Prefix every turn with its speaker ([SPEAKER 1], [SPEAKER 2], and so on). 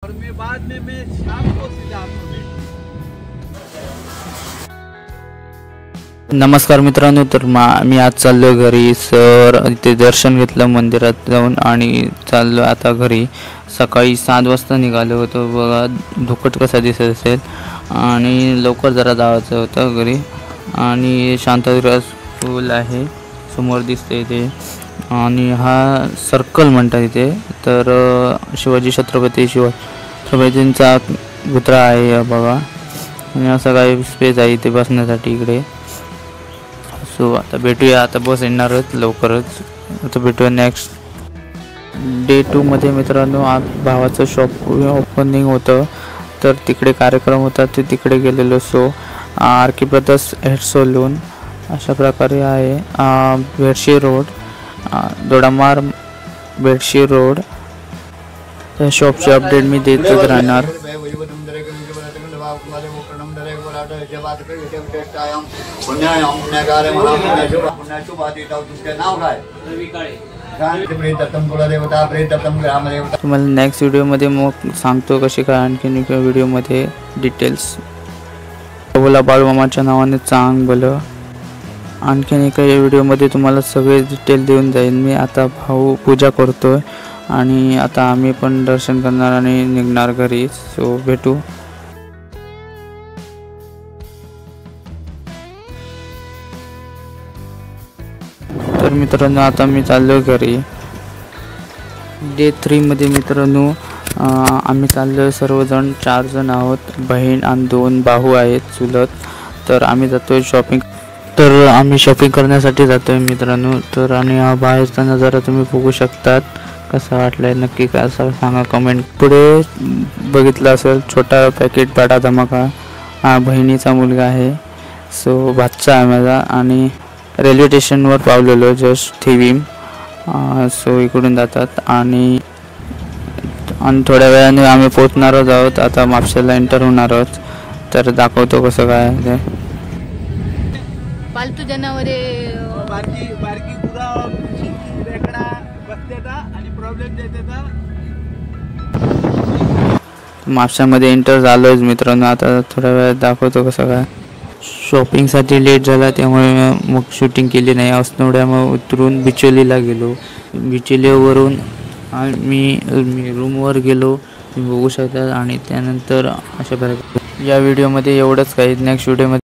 [SPEAKER 1] और मैं बाद में मैं शाम को सीधा आपको भेटूंगा।
[SPEAKER 2] नमस्कार मित्रांनो, तर मी आज चाललो घरी. सर इथे दर्शन घेतलं मंदिरात जाऊन आणि चाललो आता घरी. सकाळी 7 वाजता निघालो होतो. बघा धुकट कसा दिसत असेल आणि लवकर जरा जायचं होतं घरी. आणि शांताविराज पूल आहे समोर दिसते इथे आणि हा सर्कल म्हणतात इथे. तर शिवाजी छत्रपतींचा पुतळा आहे बघा. आणि असं काही स्पेस आहे इथे बसण्यासाठी इकडे. सो आता भेटूया, आता बस येणारच लवकरच. आता भेटूया नेक्स्ट डे 2 मध्ये मित्रांनो. आज भावाचं शॉप ओपनिंग होतं तर तिकडे कार्यक्रम होता, ते तिकडे गेलेलो. So RK brothers hair salon अशा प्रकारे आहे. Bedshi road, Dodamarg Bedshi road. त्या शॉपचे अपडेट मी देतच राहणार. तुम्हाला नेक्स्ट व्हिडिओमध्ये मग सांगतो कशी काय आणखीन व्हिडिओमध्ये डिटेल्स. बोला बाळूमामाच्या नावाने चांग बोल. आणखीन एका व्हिडिओमध्ये तुम्हाला सगळे डिटेल देऊन जाईल मी. आता भाऊ पूजा करतोय आणि आता आम्ही पण दर्शन करणार आणि निघणार घरी. सो भेटू. तर मित्रांनो आता मी चाललो घरी. डे 3 मध्ये मित्रांनो आम्ही चाललो सर्वजण 4 जण आहोत. बहीण आणि 2 भाऊ आहेत चुलत. तर आम्ही जातोय शॉपिंग. तर आम्ही शॉपिंग करण्यासाठी जातोय मित्रांनो. तर आणि हा बाहेरचा नजारा तुम्ही बघू शकतात. कसा वाटलाय नक्की काय असं सांगा कमेंट. पुढे बघितलं असेल छोटा पॅकेट बडा धमाका. हा बहिणीचा मुलगा आहे. सो भाचा आहे माझा. आणि रेल्वे स्टेशनवर पावलेलो जस्ट थिविम. सो इकडून जातात आणि थोड्या वेळाने आम्ही पोहोचणारच आहोत. आता म्हापशाला एंटर होणार आहोत. तर दाखवतो कसं काय ते.
[SPEAKER 3] पालतू जनावरे
[SPEAKER 1] बारकी गुरा रेकडा बसतेता आणि प्रॉब्लेम देतेता.
[SPEAKER 2] म्हापशामध्ये एंटर झालोच मित्रांनो. आता थोड्या वेळात दाखवतो कसं काय. शॉपिंगसाठी लेट झाला त्यामुळे मग शूटिंग केली नाही. असनोड्या मग उतरून बिचोलीला गेलो. बिचोलीवरून मी रूमवर गेलो तुम्ही बघू शकता. आणि त्यानंतर अशा प्रकारे या व्हिडिओमध्ये एवढंच काही. नेक्स्ट व्हिडिओमध्ये